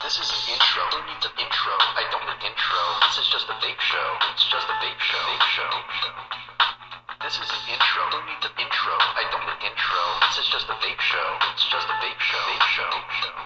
This is an intro. Who needs an intro? I don't need an intro. This is just a vape show. It's just a vape show. Vape show. This is an intro. Who needs an intro? I don't need an intro. This is just a vape show. It's just a vape show. Vape show. Vape show.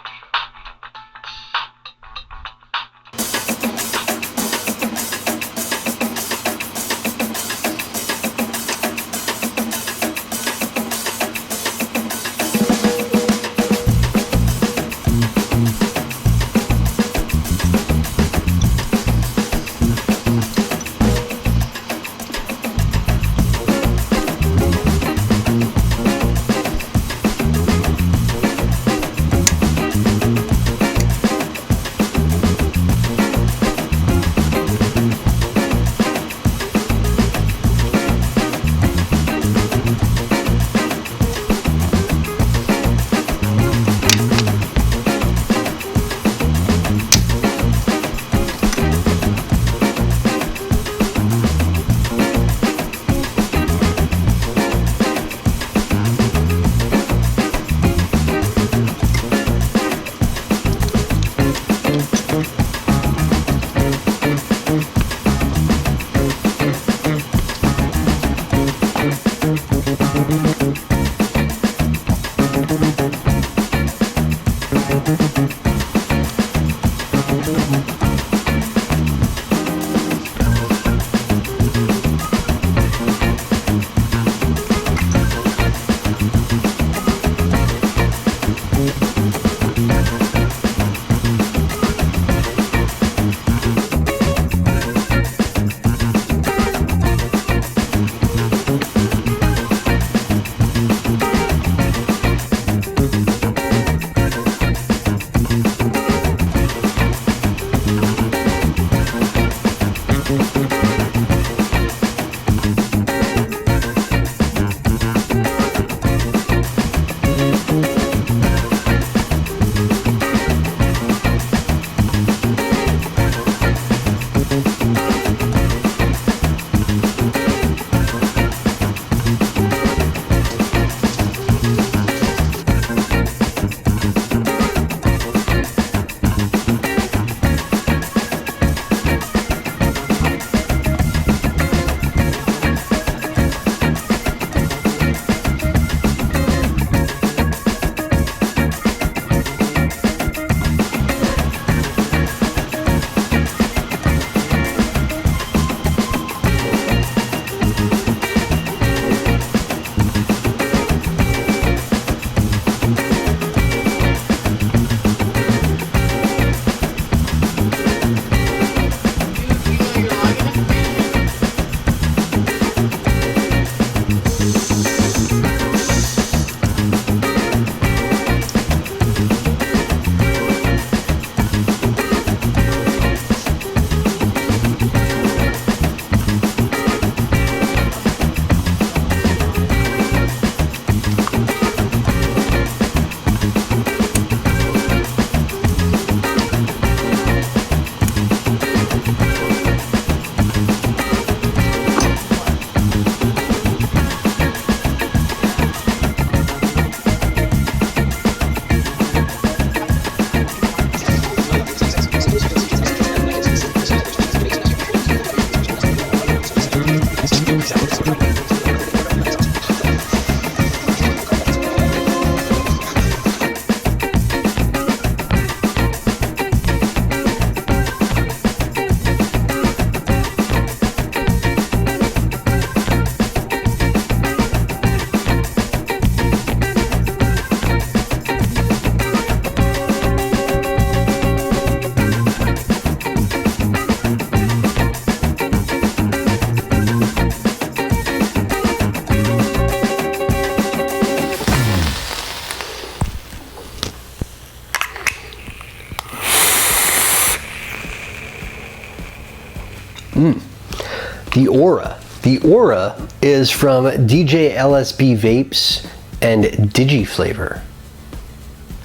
The Aura. The Aura is from DJLSB Vapes and DigiFlavor.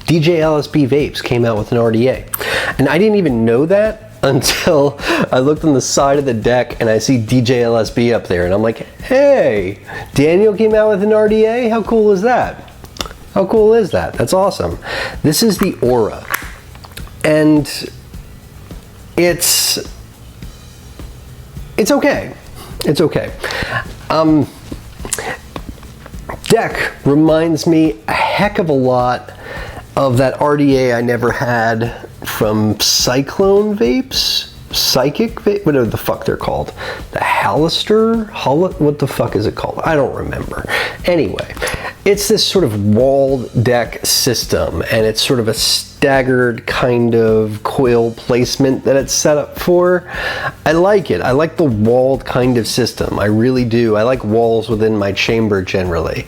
DJLSB Vapes came out with an RDA. And I didn't even know that until I looked on the side of the deck and I see DJLSB up there and I'm like, hey, Daniel came out with an RDA? How cool is that? How cool is that? That's awesome. This is the Aura. And it's okay. It's okay. Deck reminds me a heck of a lot of that RDA I never had from Psyclone Vapes. Psychic vape, whatever the fuck they're called. The Hallister? What the fuck is it called? I don't remember. Anyway, it's this sort of walled deck system, and it's sort of a staggered kind of coil placement that it's set up for. I like it. I like the walled kind of system. I really do. I like walls within my chamber generally.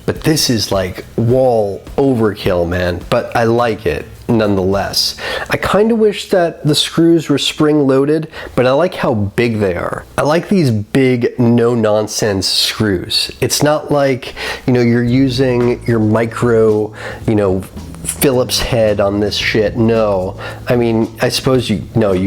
But this is like wall overkill, man. But I like it nonetheless. I kind of wish that the screws were spring loaded, but I like how big they are. I like these big, no nonsense screws. It's not like, you know, you're using your micro, you know, Phillips head on this shit. No, I mean, I suppose you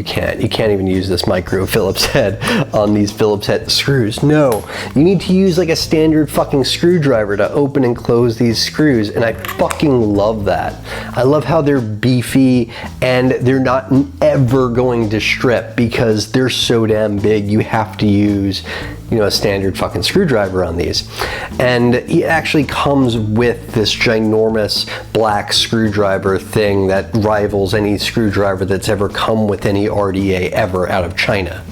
can't even use this micro Phillips head on these Phillips head screws. No, you need to use like a standard fucking screwdriver to open and close these screws, and I fucking love that. I love how they're beefy and they're not ever going to strip because they're so damn big. You have to use, you know, a standard fucking screwdriver on these. And it actually comes with this ginormous black screwdriver thing that rivals any screwdriver that's ever come with any RDA ever out of China.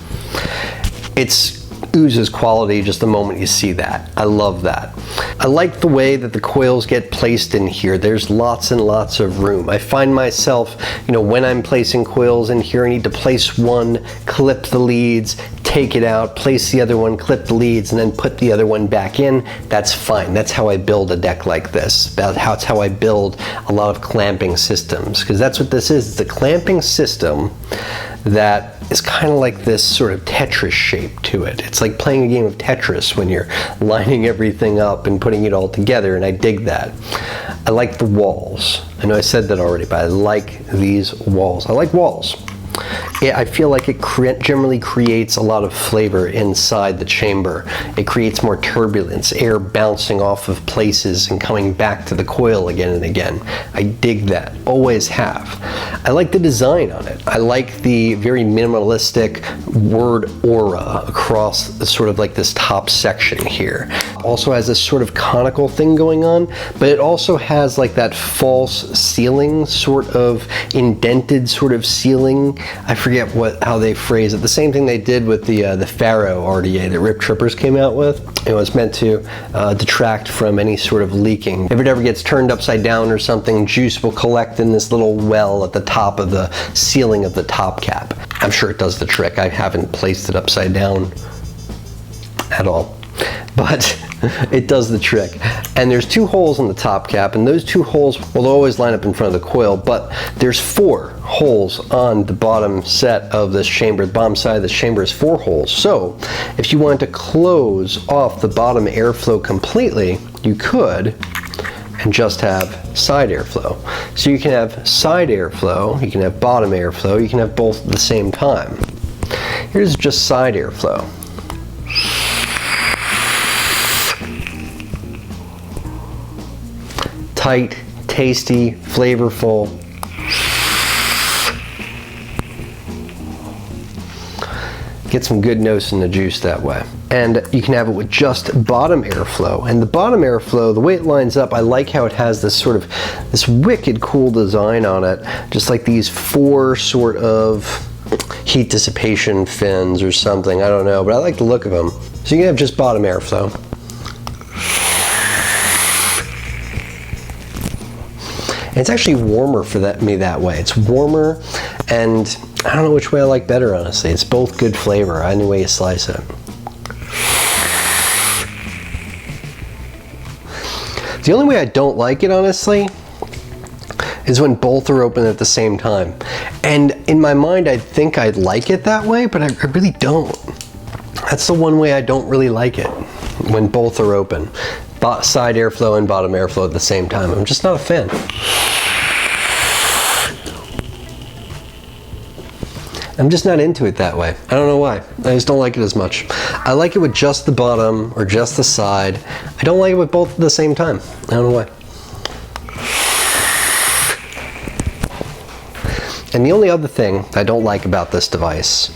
It's oozes quality just the moment you see that. I love that. I like the way that the coils get placed in here. There's lots and lots of room. I find myself, you know, when I'm placing coils in here, I need to place one, clip the leads, take it out, place the other one, clip the leads, and then put the other one back in. That's fine. That's how I build a deck like this. That's how I build a lot of clamping systems, because that's what this is. It's a clamping system that is kind of like this sort of Tetris shape to it. It's like playing a game of Tetris when you're lining everything up and putting it all together, and I dig that. I like the walls. I know I said that already, but I like these walls. I like walls. Yeah, I feel like it generally creates a lot of flavor inside the chamber. It creates more turbulence, air bouncing off of places and coming back to the coil again and again. I dig that, always have. I like the design on it. I like the very minimalistic word aura across sort of like this top section here. Also has this sort of conical thing going on, but it also has like that false ceiling, sort of indented sort of ceiling. I forget how they phrase it. The same thing they did with the Pharaoh RDA that Rip Trippers came out with. It was meant to detract from any sort of leaking. If it ever gets turned upside down or something, juice will collect in this little well at the top of the ceiling of the top cap. I'm sure it does the trick. I haven't placed it upside down at all, but it does the trick. And there's 2 holes in the top cap, and those 2 holes will always line up in front of the coil, but there's 4 holes on the bottom set of this chamber. The bottom side of this chamber is 4 holes. So if you wanted to close off the bottom airflow completely, you could, and just have side airflow. So you can have side airflow, you can have bottom airflow, you can have both at the same time. Here's just side airflow. Tight, tasty, flavorful. Get some good notes in the juice that way. And you can have it with just bottom airflow. And the bottom airflow, the way it lines up, I like how it has this sort of, this wicked cool design on it. Just like these 4 sort of heat dissipation fins or something, I don't know, but I like the look of them. So you can have just bottom airflow. And it's actually warmer for me that way. It's warmer, and I don't know which way I like better, honestly. It's both good flavor, any way you slice it. The only way I don't like it, honestly, is when both are open at the same time. And in my mind, I think I'd like it that way, but I really don't. That's the one way I don't really like it, when both are open. Side airflow and bottom airflow at the same time. I'm just not a fan. I'm just not into it that way. I don't know why. I just don't like it as much. I like it with just the bottom or just the side. I don't like it with both at the same time. I don't know why. And the only other thing I don't like about this device,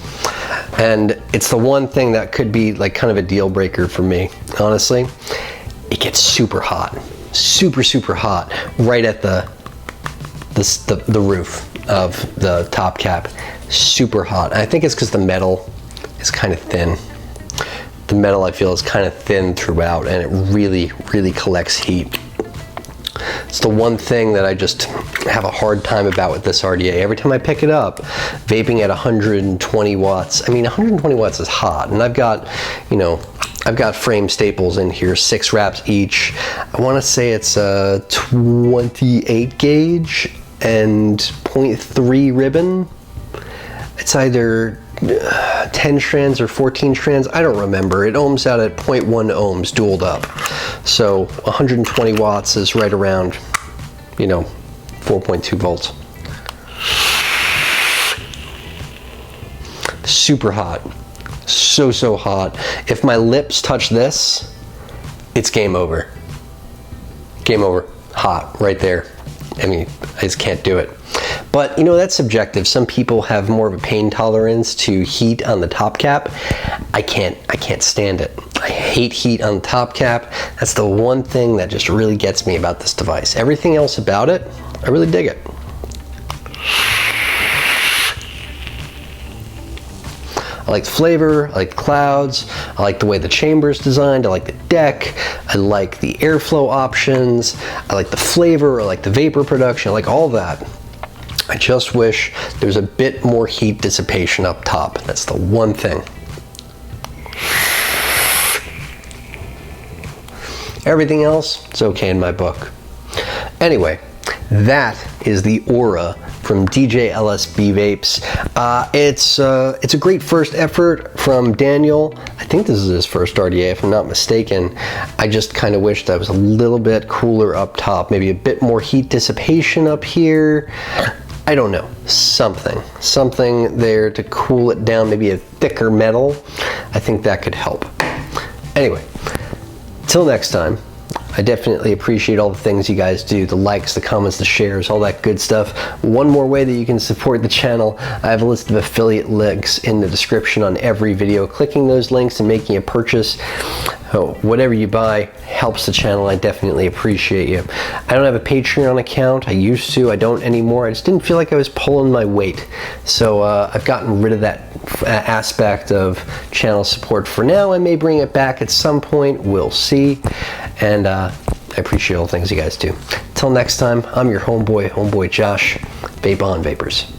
and it's the one thing that could be like kind of a deal breaker for me, honestly, it gets super hot. Super hot right at the roof of the top cap. Super hot. And I think it's because the metal is kind of thin. The metal, I feel, is kind of thin throughout, and it really collects heat. It's the one thing that I just have a hard time about with this RDA. Every time I pick it up, vaping at 120 watts. I mean, 120 watts is hot, and I've got, you know, I've got frame staples in here, 6 wraps each. I want to say it's a 28 gauge and 0.3 ribbon. It's either 10 strands or 14 strands, I don't remember. It ohms out at 0.1 ohms dualed up. So 120 watts is right around, you know, 4.2 volts. Super hot. So hot. If my lips touch this, it's game over. Game over. Hot right there. I mean, I just can't do it. But you know, that's subjective. Some people have more of a pain tolerance to heat on the top cap. I can't stand it. I hate heat on the top cap. That's the one thing that just really gets me about this device. Everything else about it, I really dig it. I like the flavor, I like the clouds, I like the way the chamber's designed, I like the deck, I like the airflow options, I like the flavor, I like the vapor production, I like all that. I just wish there's a bit more heat dissipation up top. That's the one thing. Everything else, it's okay in my book. Anyway, that is the Aura from DJLSB Vapes. It's a great first effort from Daniel. I think this is his first RDA, if I'm not mistaken. I just kind of wish that was a little bit cooler up top, maybe a bit more heat dissipation up here. I don't know, something there to cool it down, maybe a thicker metal. I think that could help. Anyway, till next time. I definitely appreciate all the things you guys do, the likes, the comments, the shares, all that good stuff. One more way that you can support the channel, I have a list of affiliate links in the description on every video. Clicking those links and making a purchase, whatever you buy, helps the channel. I definitely appreciate you. I don't have a Patreon account. I used to, I don't anymore. I just didn't feel like I was pulling my weight. So I've gotten rid of that aspect of channel support for now. I may bring it back at some point, we'll see. And I appreciate all the things you guys do. Till next time, I'm your homeboy Josh. Vape on, vapors.